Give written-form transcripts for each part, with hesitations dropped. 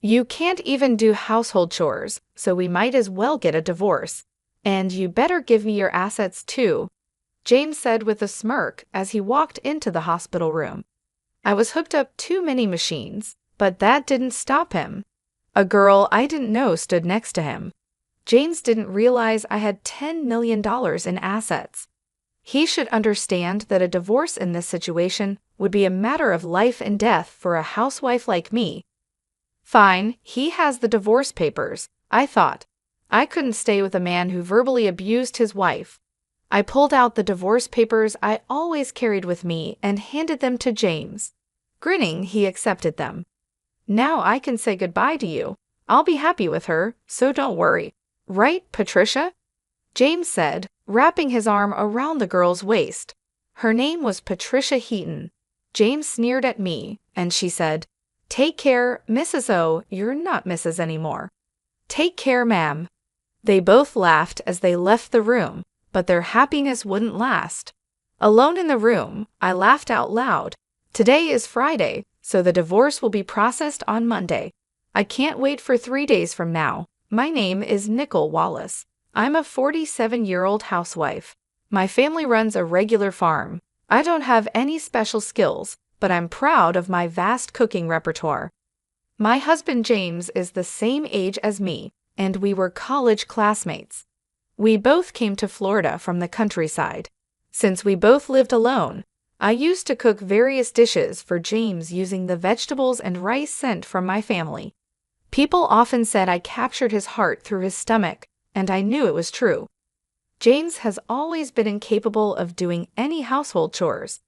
You can't even do household chores, so we might as well get a divorce. And you better give me your assets too, James said with a smirk as he walked into the hospital room. I was hooked up too many machines, but that didn't stop him. A girl I didn't know stood next to him. James didn't realize I had $10 million in assets. He should understand that a divorce in this situation would be a matter of life and death for a housewife like me. Fine, he has the divorce papers, I thought. I couldn't stay with a man who verbally abused his wife. I pulled out the divorce papers I always carried with me and handed them to James. Grinning, he accepted them. Now I can say goodbye to you. I'll be happy with her, so don't worry. Right, Patricia? James said, wrapping his arm around the girl's waist. Her name was Patricia Heaton. James sneered at me, and she said, "Take care, Mrs. O, you're not Mrs. anymore." "Take care, ma'am." They both laughed as they left the room, but their happiness wouldn't last. Alone in the room, I laughed out loud. Today is Friday, so the divorce will be processed on Monday. I can't wait for 3 days from now. My name is Nicole Wallace. I'm a 47-year-old housewife. My family runs a regular farm. I don't have any special skills, but I'm proud of my vast cooking repertoire. My husband James is the same age as me, and we were college classmates. We both came to Florida from the countryside. Since we both lived alone, I used to cook various dishes for James using the vegetables and rice sent from my family. People often said I captured his heart through his stomach, and I knew it was true. James has always been incapable of doing any household chores.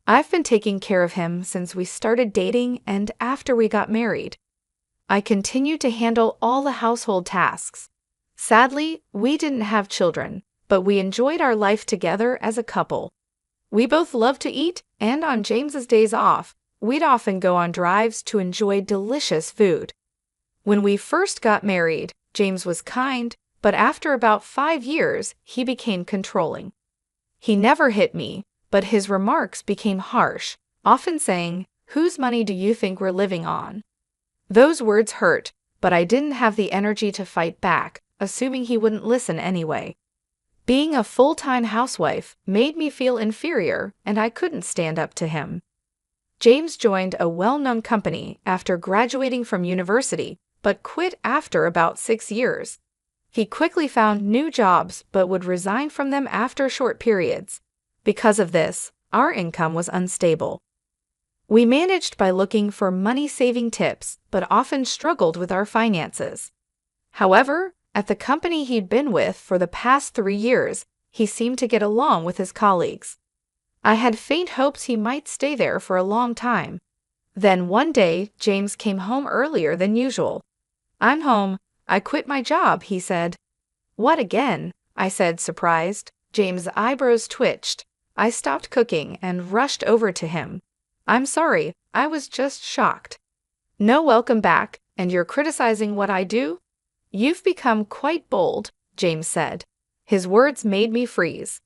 I've been taking care of him since we started dating and after we got married. I continued to handle all the household tasks. Sadly, we didn't have children, but we enjoyed our life together as a couple. We both loved to eat, and on James's days off, we'd often go on drives to enjoy delicious food. When we first got married, James was kind, but after about 5 years, he became controlling. He never hit me, but his remarks became harsh, often saying, "Whose money do you think we're living on?" Those words hurt, but I didn't have the energy to fight back, assuming he wouldn't listen anyway. Being a full-time housewife made me feel inferior, and I couldn't stand up to him. James joined a well-known company after graduating from university, but quit after about 6 years. He quickly found new jobs but would resign from them after short periods. Because of this, our income was unstable. We managed by looking for money-saving tips but often struggled with our finances. However, at the company he'd been with for the past 3 years, he seemed to get along with his colleagues. I had faint hopes he might stay there for a long time. Then one day, James came home earlier than usual. "I'm home. I quit my job," he said. "What again?" I said, surprised. James' eyebrows twitched. I stopped cooking and rushed over to him. "I'm sorry, I was just shocked." "No welcome back, and you're criticizing what I do?" "You've become quite bold," James said. His words made me freeze.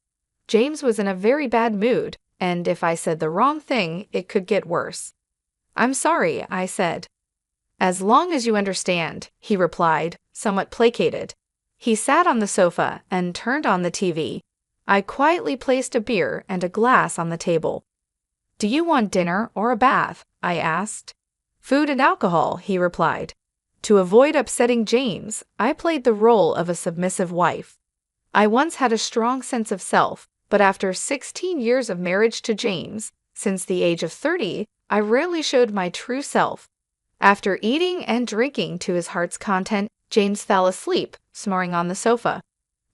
James was in a very bad mood, and if I said the wrong thing, it could get worse. "I'm sorry," I said. "As long as you understand," he replied, somewhat placated. He sat on the sofa and turned on the TV. I quietly placed a beer and a glass on the table. "Do you want dinner or a bath?" I asked. "Food and alcohol," he replied. To avoid upsetting James, I played the role of a submissive wife. I once had a strong sense of self, but after 16 years of marriage to James, since the age of 30, I rarely showed my true self. After eating and drinking to his heart's content, James fell asleep, snoring on the sofa.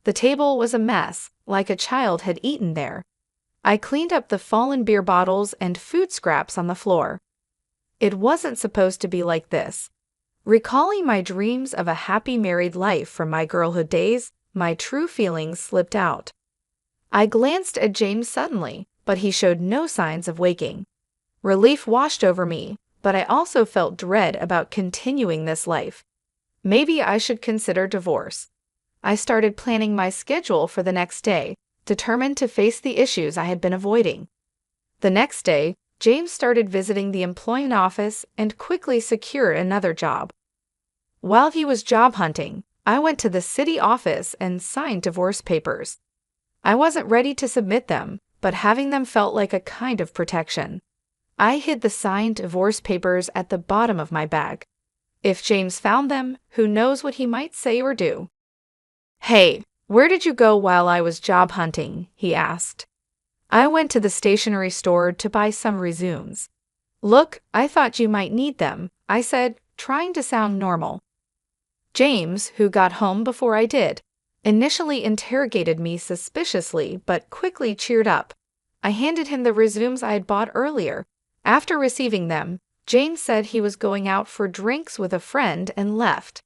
The table was a mess, like a child had eaten there. I cleaned up the fallen beer bottles and food scraps on the floor. It wasn't supposed to be like this. Recalling my dreams of a happy married life from my girlhood days, my true feelings slipped out. I glanced at James suddenly, but he showed no signs of waking. Relief washed over me, but I also felt dread about continuing this life. Maybe I should consider divorce. I started planning my schedule for the next day, determined to face the issues I had been avoiding. The next day, James started visiting the employment office and quickly secured another job. While he was job hunting, I went to the city office and signed divorce papers. I wasn't ready to submit them, but having them felt like a kind of protection. I hid the signed divorce papers at the bottom of my bag. If James found them, who knows what he might say or do. "Hey, where did you go while I was job hunting?" he asked. "I went to the stationery store to buy some resumes." "Look, I thought you might need them," I said, trying to sound normal. James, who got home before I did, initially interrogated me suspiciously but quickly cheered up. I handed him the resumes I had bought earlier. After receiving them, James said he was going out for drinks with a friend and left.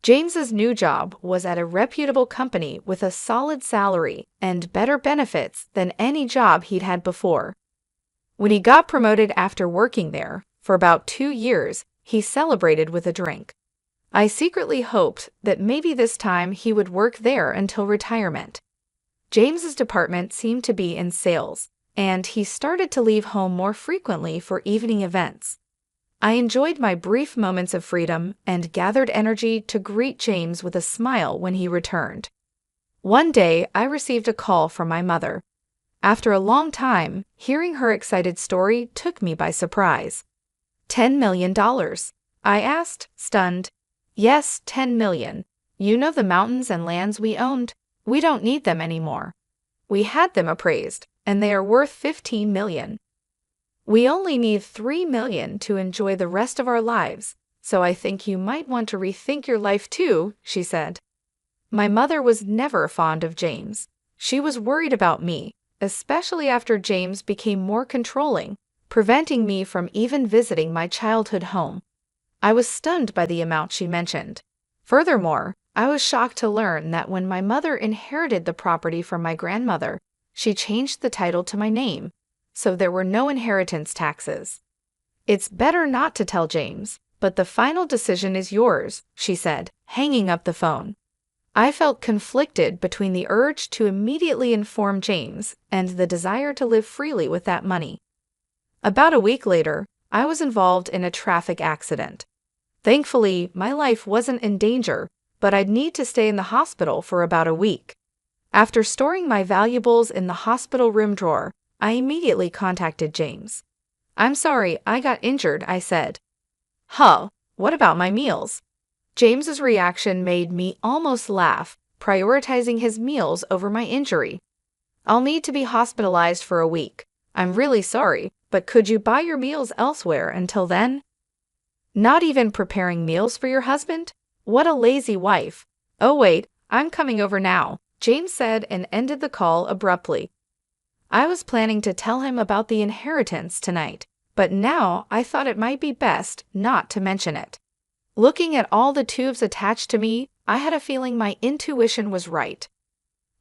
James's new job was at a reputable company with a solid salary and better benefits than any job he'd had before. When he got promoted after working there for about 2 years, he celebrated with a drink. I secretly hoped that maybe this time he would work there until retirement. James's department seemed to be in sales, and he started to leave home more frequently for evening events. I enjoyed my brief moments of freedom and gathered energy to greet James with a smile when he returned. One day, I received a call from my mother. After a long time, hearing her excited story took me by surprise. $10 million? I asked, stunned. "Yes, 10 million. You know the mountains and lands we owned? We don't need them anymore. We had them appraised, and they are worth 15 million. We only need 3 million to enjoy the rest of our lives, so I think you might want to rethink your life too," she said. My mother was never fond of James. She was worried about me, especially after James became more controlling, preventing me from even visiting my childhood home. I was stunned by the amount she mentioned. Furthermore, I was shocked to learn that when my mother inherited the property from my grandmother, she changed the title to my name, so there were no inheritance taxes. "It's better not to tell James, but the final decision is yours," she said, hanging up the phone. I felt conflicted between the urge to immediately inform James and the desire to live freely with that money. About a week later, I was involved in a traffic accident. Thankfully, my life wasn't in danger, but I'd need to stay in the hospital for about a week. After storing my valuables in the hospital room drawer, I immediately contacted James. "I'm sorry, I got injured," I said. "Huh, what about my meals?" James's reaction made me almost laugh, prioritizing his meals over my injury. "I'll need to be hospitalized for a week. I'm really sorry, but could you buy your meals elsewhere until then?" Not even preparing meals for your husband? What a lazy wife. "Oh wait, I'm coming over now," James said and ended the call abruptly. I was planning to tell him about the inheritance tonight, but now I thought it might be best not to mention it. Looking at all the tubes attached to me, I had a feeling my intuition was right.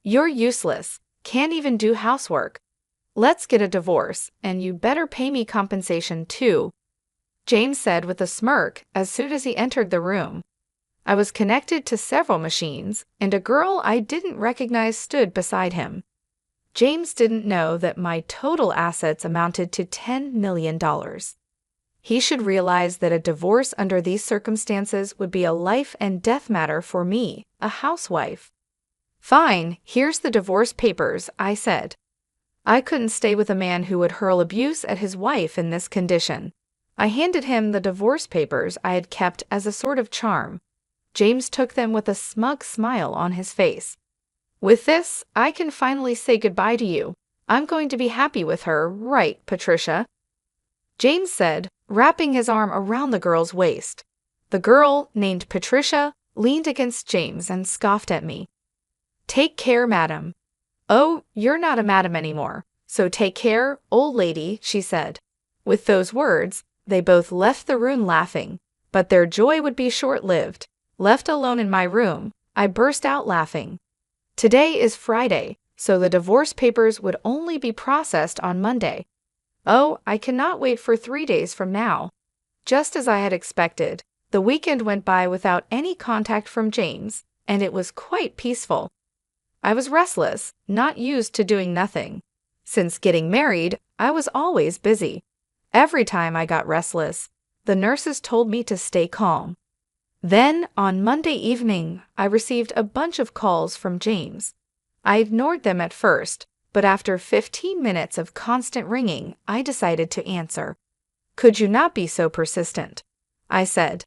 "You're useless, can't even do housework. Let's get a divorce, and you better pay me compensation too," James said with a smirk as soon as he entered the room. I was connected to several machines, and a girl I didn't recognize stood beside him. James didn't know that my total assets amounted to $10 million. He should realize that a divorce under these circumstances would be a life and death matter for me, a housewife. "Fine, here's the divorce papers," I said. I couldn't stay with a man who would hurl abuse at his wife in this condition. I handed him the divorce papers I had kept as a sort of charm. James took them with a smug smile on his face. "With this, I can finally say goodbye to you. I'm going to be happy with her, right, Patricia?" James said, wrapping his arm around the girl's waist. The girl, named Patricia, leaned against James and scoffed at me. "Take care, madam." "Oh, you're not a madam anymore, so take care, old lady," she said. With those words, they both left the room laughing, but their joy would be short-lived. Left alone in my room, I burst out laughing. Today is Friday, so the divorce papers would only be processed on Monday. Oh, I cannot wait for 3 days from now. Just as I had expected, the weekend went by without any contact from James, and it was quite peaceful. I was restless, not used to doing nothing. Since getting married, I was always busy. Every time I got restless, the nurses told me to stay calm. Then, on Monday evening, I received a bunch of calls from James. I ignored them at first, but after 15 minutes of constant ringing, I decided to answer. "Could you not be so persistent?" I said.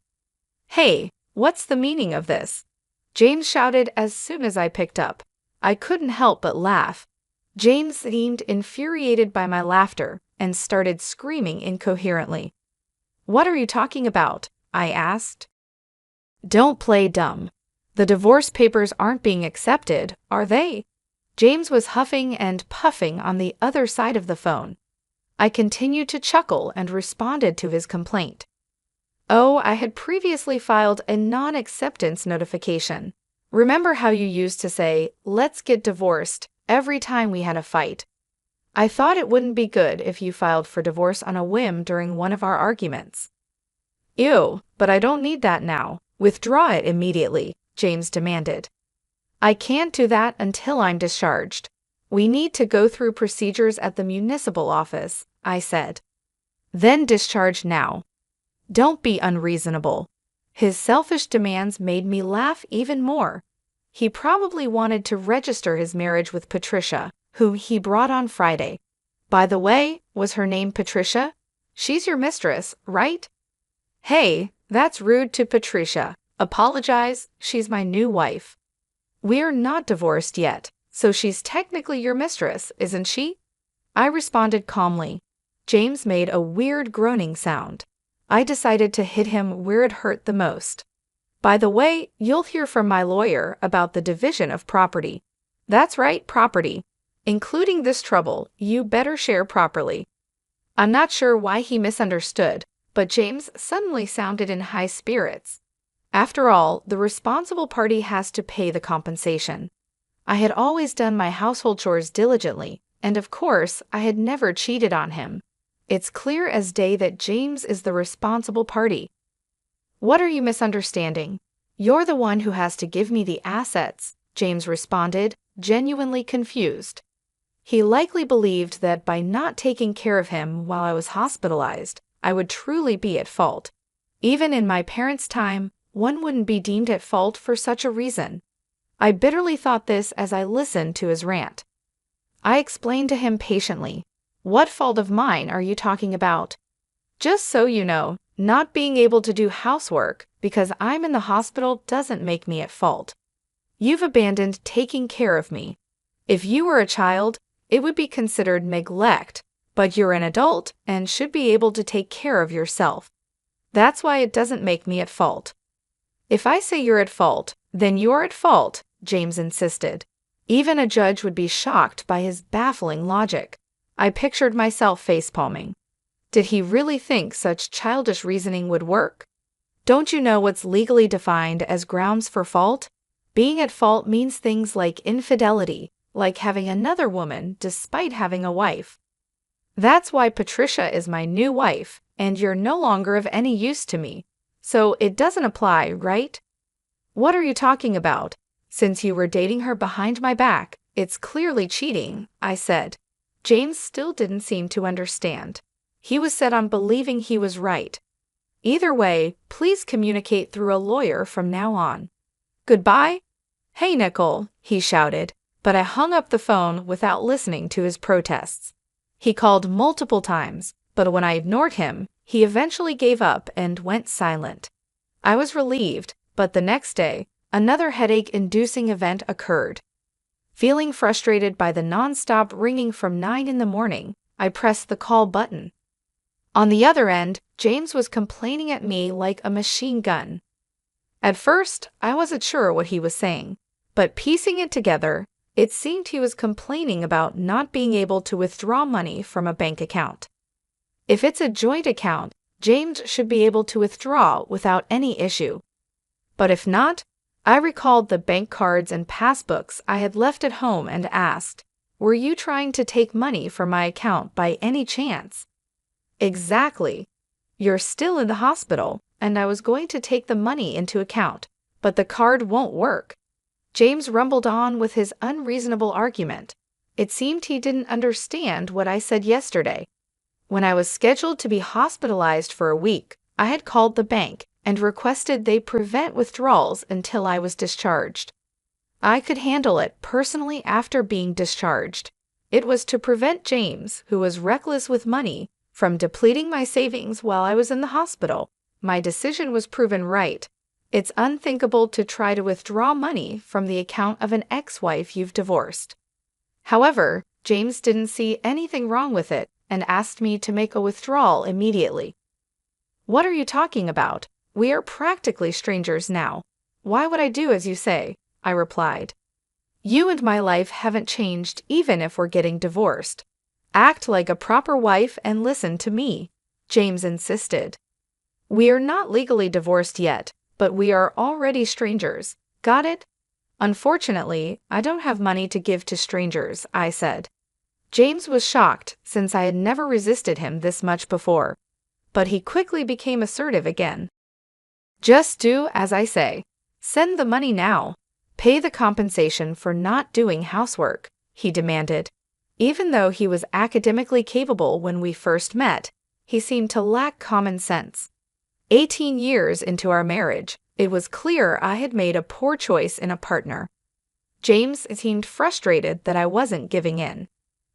"Hey, what's the meaning of this?" James shouted as soon as I picked up. I couldn't help but laugh. James seemed infuriated by my laughter and started screaming incoherently. "What are you talking about?" I asked. "Don't play dumb. The divorce papers aren't being accepted, are they?" James was huffing and puffing on the other side of the phone. I continued to chuckle and responded to his complaint. Oh, I had previously filed a non-acceptance notification. Remember how you used to say, "Let's get divorced," every time we had a fight? I thought it wouldn't be good if you filed for divorce on a whim during one of our arguments. "Ew, but I don't need that now. Withdraw it immediately," James demanded. "I can't do that until I'm discharged. We need to go through procedures at the municipal office," I said. "Then discharge now." Don't be unreasonable. His selfish demands made me laugh even more. He probably wanted to register his marriage with Patricia, whom he brought on Friday. By the way, was her name Patricia? She's your mistress, right? Hey, that's rude to Patricia. Apologize, she's my new wife. We're not divorced yet, so she's technically your mistress, isn't she? I responded calmly. James made a weird groaning sound. I decided to hit him where it hurt the most. "By the way, you'll hear from my lawyer about the division of property." "That's right, property. Including this trouble, you better share properly." I'm not sure why he misunderstood, but James suddenly sounded in high spirits. After all, the responsible party has to pay the compensation. I had always done my household chores diligently, and of course, I had never cheated on him. It's clear as day that James is the responsible party. "What are you misunderstanding? You're the one who has to give me the assets," James responded, genuinely confused. He likely believed that by not taking care of him while I was hospitalized, I would truly be at fault. Even in my parents' time, one wouldn't be deemed at fault for such a reason. I bitterly thought this as I listened to his rant. I explained to him patiently. "What fault of mine are you talking about?" "Just so you know, not being able to do housework because I'm in the hospital doesn't make me at fault. You've abandoned taking care of me. If you were a child, it would be considered neglect, but you're an adult and should be able to take care of yourself. That's why it doesn't make me at fault." "If I say you're at fault, then you're at fault," James insisted. Even a judge would be shocked by his baffling logic. I pictured myself facepalming. Did he really think such childish reasoning would work? Don't you know what's legally defined as grounds for fault? Being at fault means things like infidelity, like having another woman despite having a wife. That's why Patricia is my new wife, and you're no longer of any use to me. So it doesn't apply, right? "What are you talking about? Since you were dating her behind my back, it's clearly cheating," I said. James still didn't seem to understand. He was set on believing he was right. "Either way, please communicate through a lawyer from now on." "Goodbye?" "Hey, Nicole," he shouted, but I hung up the phone without listening to his protests. He called multiple times, but when I ignored him, he eventually gave up and went silent. I was relieved, but the next day, another headache-inducing event occurred. Feeling frustrated by the non-stop ringing from 9 in the morning, I pressed the call button. On the other end, James was complaining at me like a machine gun. At first, I wasn't sure what he was saying, but piecing it together, it seemed he was complaining about not being able to withdraw money from a bank account. If it's a joint account, James should be able to withdraw without any issue. But if not, I recalled the bank cards and passbooks I had left at home and asked, "Were you trying to take money from my account by any chance?" "Exactly. You're still in the hospital, and I was going to take the money into account, but the card won't work." James rumbled on with his unreasonable argument. It seemed he didn't understand what I said yesterday. When I was scheduled to be hospitalized for a week, I had called the bank and requested they prevent withdrawals until I was discharged. I could handle it personally after being discharged. It was to prevent James, who was reckless with money, from depleting my savings while I was in the hospital. My decision was proven right. It's unthinkable to try to withdraw money from the account of an ex-wife you've divorced. However, James didn't see anything wrong with it and asked me to make a withdrawal immediately. What are you talking about? We are practically strangers now. Why would I do as you say? I replied. You and my life haven't changed even if we're getting divorced. Act like a proper wife and listen to me, James insisted. We are not legally divorced yet, but we are already strangers. Got it? Unfortunately, I don't have money to give to strangers, I said. James was shocked since I had never resisted him this much before, but he quickly became assertive again. Just do as I say. Send the money now. Pay the compensation for not doing housework, he demanded. Even though he was academically capable when we first met, he seemed to lack common sense. 18 years into our marriage, it was clear I had made a poor choice in a partner. James seemed frustrated that I wasn't giving in.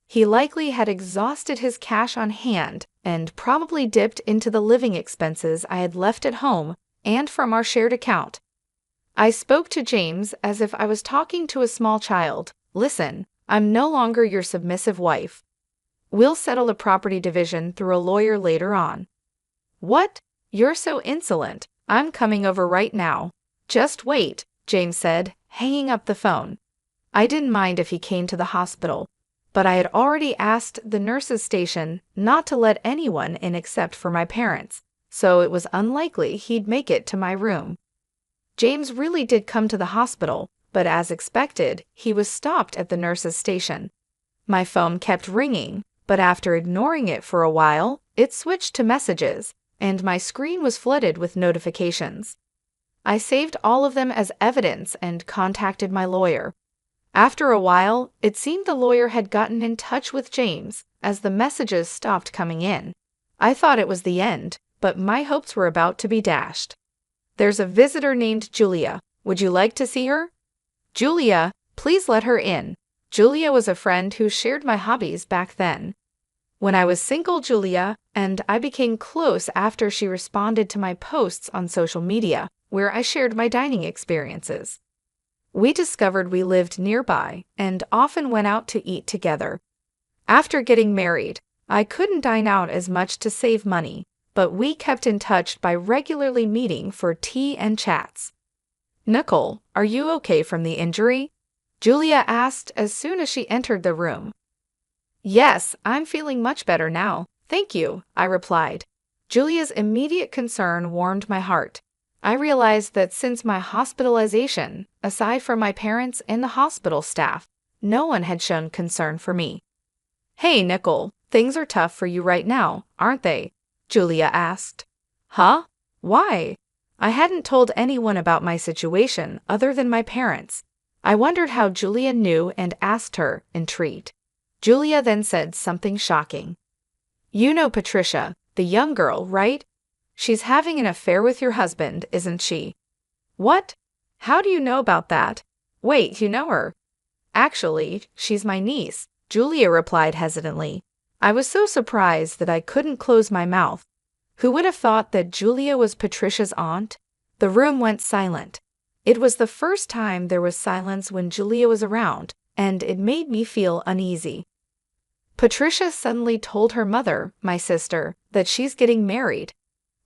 He likely had exhausted his cash on hand and probably dipped into the living expenses I had left at home and from our shared account. I spoke to James as if I was talking to a small child. Listen, I'm no longer your submissive wife. We'll settle the property division through a lawyer later on. What? You're so insolent. I'm coming over right now. Just wait, James said, hanging up the phone. I didn't mind if he came to the hospital, but I had already asked the nurse's station not to let anyone in except for my parents, so it was unlikely he'd make it to my room. James really did come to the hospital, but as expected, he was stopped at the nurse's station. My phone kept ringing, but after ignoring it for a while, it switched to messages, and my screen was flooded with notifications. I saved all of them as evidence and contacted my lawyer. After a while, it seemed the lawyer had gotten in touch with James as the messages stopped coming in. I thought it was the end, but my hopes were about to be dashed. There's a visitor named Julia. Would you like to see her? Julia, please let her in. Julia was a friend who shared my hobbies back then. When I was single, Julia and I became close after she responded to my posts on social media, where I shared my dining experiences. We discovered we lived nearby and often went out to eat together. After getting married, I couldn't dine out as much to save money, but we kept in touch by regularly meeting for tea and chats. Nicole, are you okay from the injury? Julia asked as soon as she entered the room. Yes, I'm feeling much better now, thank you, I replied. Julia's immediate concern warmed my heart. I realized that since my hospitalization, aside from my parents and the hospital staff, no one had shown concern for me. Hey, Nicole, things are tough for you right now, aren't they? Julia asked. Huh? Why? I hadn't told anyone about my situation other than my parents. I wondered how Julia knew and asked her, intrigued. Julia then said something shocking. You know Patricia, the young girl, right? She's having an affair with your husband, isn't she? What? How do you know about that? Wait, you know her? Actually, she's my niece, Julia replied hesitantly. I was so surprised that I couldn't close my mouth. Who would have thought that Julia was Patricia's aunt? The room went silent. It was the first time there was silence when Julia was around, and it made me feel uneasy. Patricia suddenly told her mother, my sister, that she's getting married.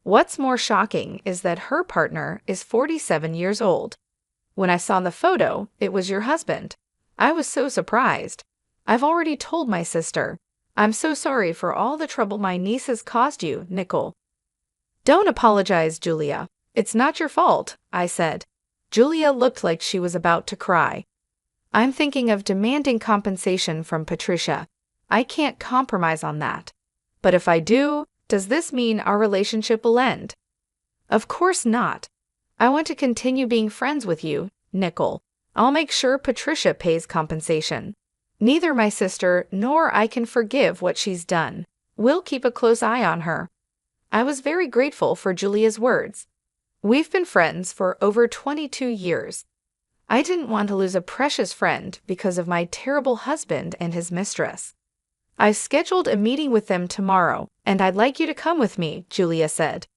What's more shocking is that her partner is 47 years old. When I saw the photo, it was your husband. I was so surprised. I've already told my sister. I'm so sorry for all the trouble my niece has caused you, Nicole. Don't apologize, Julia. It's not your fault, I said. Julia looked like she was about to cry. I'm thinking of demanding compensation from Patricia. I can't compromise on that. But if I do, does this mean our relationship will end? Of course not. I want to continue being friends with you, Nicole. I'll make sure Patricia pays compensation. Neither my sister nor I can forgive what she's done. We'll keep a close eye on her. I was very grateful for Julia's words. We've been friends for over 22 years. I didn't want to lose a precious friend because of my terrible husband and his mistress. I've scheduled a meeting with them tomorrow, and I'd like you to come with me, Julia said.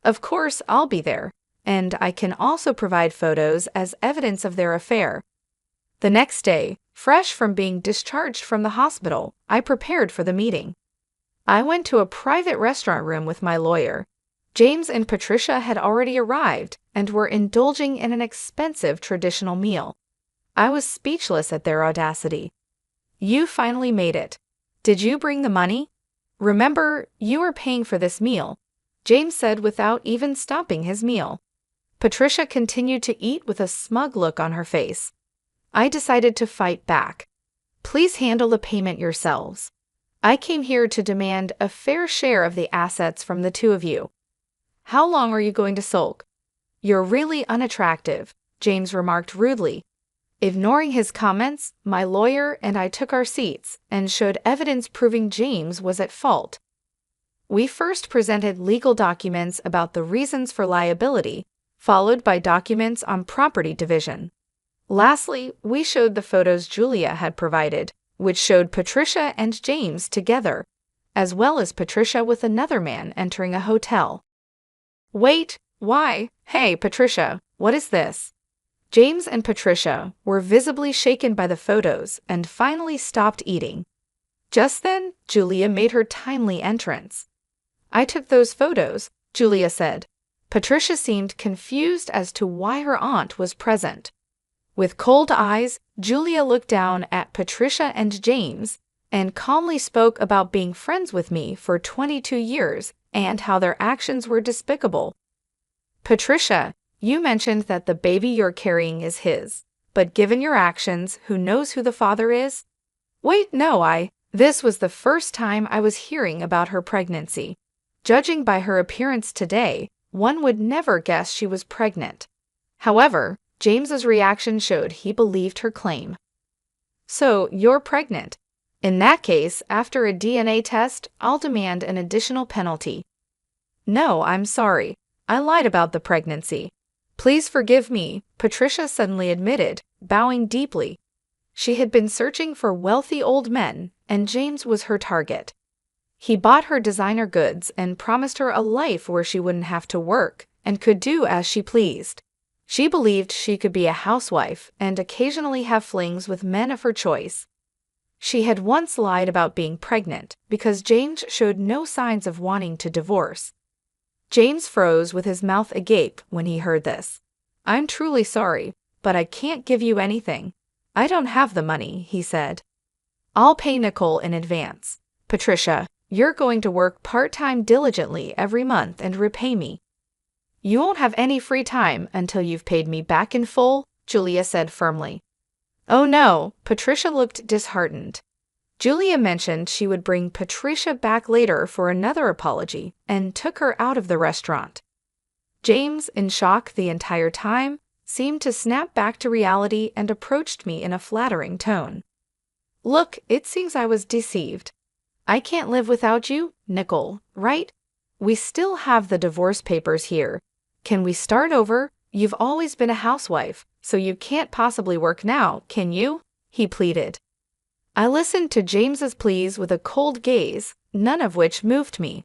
Of course, I'll be there, and I can also provide photos as evidence of their affair. The next day, fresh from being discharged from the hospital, I prepared for the meeting. I went to a private restaurant room with my lawyer. James and Patricia had already arrived and were indulging in an expensive traditional meal. I was speechless at their audacity. You finally made it. Did you bring the money? Remember, you are paying for this meal, James said without even stopping his meal. Patricia continued to eat with a smug look on her face. I decided to fight back. Please handle the payment yourselves. I came here to demand a fair share of the assets from the two of you. How long are you going to sulk? You're really unattractive, James remarked rudely. Ignoring his comments, my lawyer and I took our seats and showed evidence proving James was at fault. We first presented legal documents about the reasons for liability, followed by documents on property division. Lastly, we showed the photos Julia had provided, which showed Patricia and James together, as well as Patricia with another man entering a hotel. Wait, why? Hey, Patricia, what is this? James and Patricia were visibly shaken by the photos and finally stopped eating. Just then, Julia made her timely entrance. I took those photos, Julia said. Patricia seemed confused as to why her aunt was present. With cold eyes, Julia looked down at Patricia and James and calmly spoke about being friends with me for 22 years and how their actions were despicable. Patricia, you mentioned that the baby you're carrying is his, but given your actions, who knows who the father is? Wait, no, This was the first time I was hearing about her pregnancy. Judging by her appearance today, one would never guess she was pregnant. However, James's reaction showed he believed her claim. So, you're pregnant. In that case, after a DNA test, I'll demand an additional penalty. No, I'm sorry. I lied about the pregnancy. Please forgive me, Patricia suddenly admitted, bowing deeply. She had been searching for wealthy old men, and James was her target. He bought her designer goods and promised her a life where she wouldn't have to work and could do as she pleased. She believed she could be a housewife and occasionally have flings with men of her choice. She had once lied about being pregnant because James showed no signs of wanting to divorce. James froze with his mouth agape when he heard this. I'm truly sorry, but I can't give you anything. I don't have the money, he said. I'll pay Nicole in advance. Patricia, you're going to work part-time diligently every month and repay me. You won't have any free time until you've paid me back in full, Julia said firmly. Oh no, Patricia looked disheartened. Julia mentioned she would bring Patricia back later for another apology and took her out of the restaurant. James, in shock the entire time, seemed to snap back to reality and approached me in a flattering tone. Look, it seems I was deceived. I can't live without you, Nicole, right? We still have the divorce papers here. Can we start over? You've always been a housewife, so you can't possibly work now, can you? He pleaded. I listened to James's pleas with a cold gaze, none of which moved me.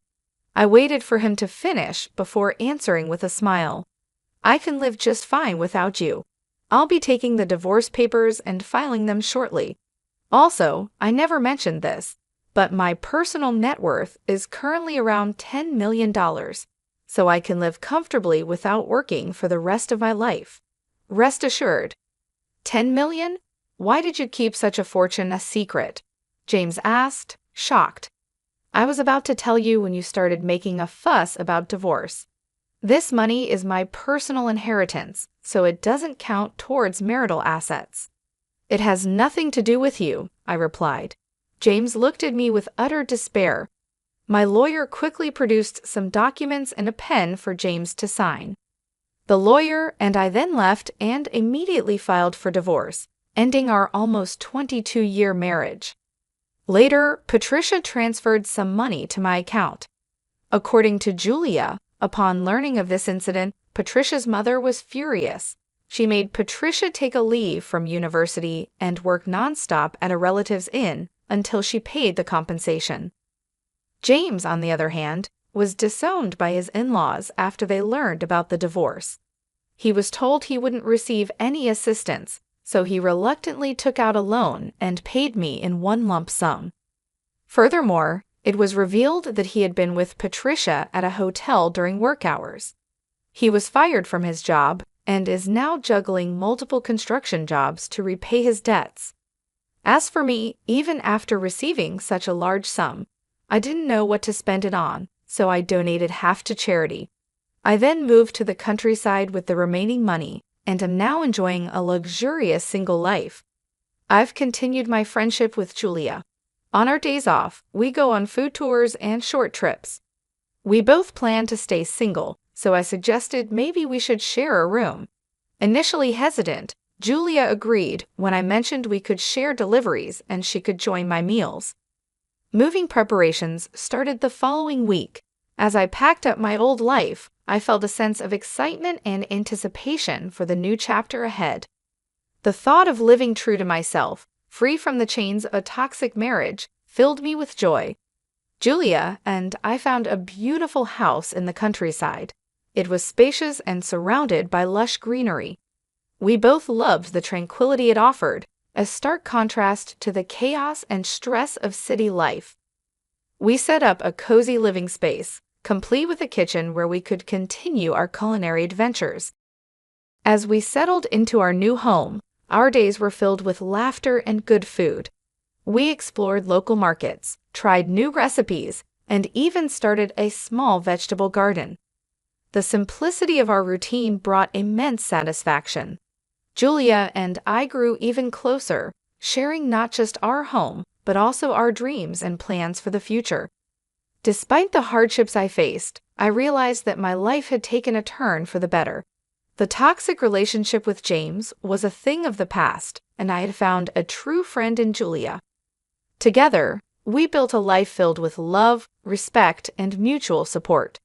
I waited for him to finish before answering with a smile. I can live just fine without you. I'll be taking the divorce papers and filing them shortly. Also, I never mentioned this, but my personal net worth is currently around $10 million, so I can live comfortably without working for the rest of my life. Rest assured. 10 million? Why did you keep such a fortune a secret? James asked, shocked. I was about to tell you when you started making a fuss about divorce. This money is my personal inheritance, so it doesn't count towards marital assets. It has nothing to do with you, I replied. James looked at me with utter despair. My lawyer quickly produced some documents and a pen for James to sign. The lawyer and I then left and immediately filed for divorce, ending our almost 22-year marriage. Later, Patricia transferred some money to my account. According to Julia, upon learning of this incident, Patricia's mother was furious. She made Patricia take a leave from university and work nonstop at a relative's inn until she paid the compensation. James, on the other hand, was disowned by his in-laws after they learned about the divorce. He was told he wouldn't receive any assistance, so he reluctantly took out a loan and paid me in one lump sum. Furthermore, it was revealed that he had been with Patricia at a hotel during work hours. He was fired from his job and is now juggling multiple construction jobs to repay his debts. As for me, even after receiving such a large sum, I didn't know what to spend it on, so I donated half to charity. I then moved to the countryside with the remaining money and am now enjoying a luxurious single life. I've continued my friendship with Julia. On our days off, we go on food tours and short trips. We both plan to stay single, so I suggested maybe we should share a room. Initially hesitant, Julia agreed when I mentioned we could share deliveries and she could join my meals. Moving preparations started the following week. As I packed up my old life, I felt a sense of excitement and anticipation for the new chapter ahead. The thought of living true to myself, free from the chains of a toxic marriage, filled me with joy. Julia and I found a beautiful house in the countryside. It was spacious and surrounded by lush greenery. We both loved the tranquility it offered, a stark contrast to the chaos and stress of city life. We set up a cozy living space, complete with a kitchen where we could continue our culinary adventures. As we settled into our new home, our days were filled with laughter and good food. We explored local markets, tried new recipes, and even started a small vegetable garden. The simplicity of our routine brought immense satisfaction. Julia and I grew even closer, sharing not just our home, but also our dreams and plans for the future. Despite the hardships I faced, I realized that my life had taken a turn for the better. The toxic relationship with James was a thing of the past, and I had found a true friend in Julia. Together, we built a life filled with love, respect, and mutual support.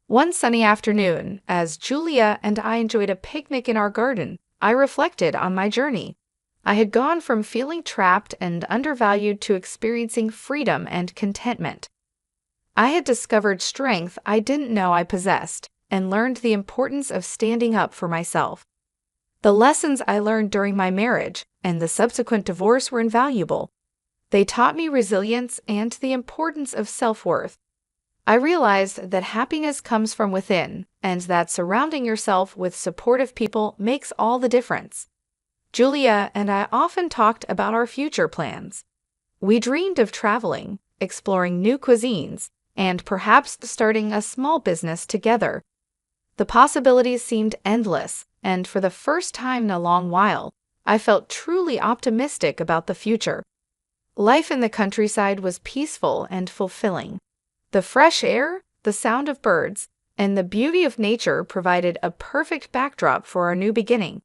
One sunny afternoon, as Julia and I enjoyed a picnic in our garden, I reflected on my journey. I had gone from feeling trapped and undervalued to experiencing freedom and contentment. I had discovered strength I didn't know I possessed, and learned the importance of standing up for myself. The lessons I learned during my marriage and the subsequent divorce were invaluable. They taught me resilience and the importance of self-worth. I realized that happiness comes from within, and that surrounding yourself with supportive people makes all the difference. Julia and I often talked about our future plans. We dreamed of traveling, exploring new cuisines, and perhaps starting a small business together. The possibilities seemed endless, and for the first time in a long while, I felt truly optimistic about the future. Life in the countryside was peaceful and fulfilling. The fresh air, the sound of birds, and the beauty of nature provided a perfect backdrop for our new beginning.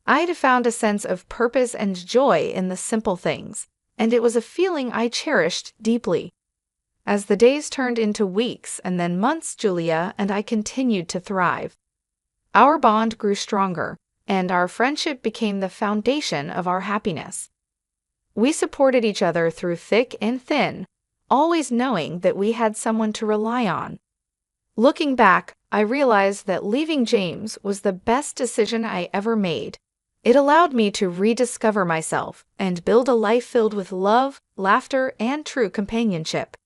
I had found a sense of purpose and joy in the simple things, and it was a feeling I cherished deeply. As the days turned into weeks and then months, Julia and I continued to thrive. Our bond grew stronger, and our friendship became the foundation of our happiness. We supported each other through thick and thin, always knowing that we had someone to rely on. Looking back, I realized that leaving James was the best decision I ever made. It allowed me to rediscover myself and build a life filled with love, laughter, and true companionship.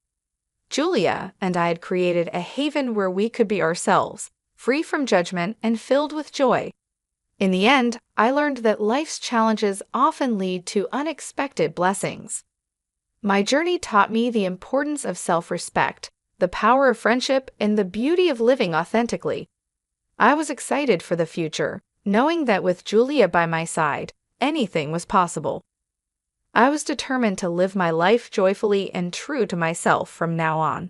Julia and I had created a haven where we could be ourselves, free from judgment and filled with joy. In the end, I learned that life's challenges often lead to unexpected blessings. My journey taught me the importance of self-respect, the power of friendship, and the beauty of living authentically. I was excited for the future, knowing that with Julia by my side, anything was possible. I was determined to live my life joyfully and true to myself from now on.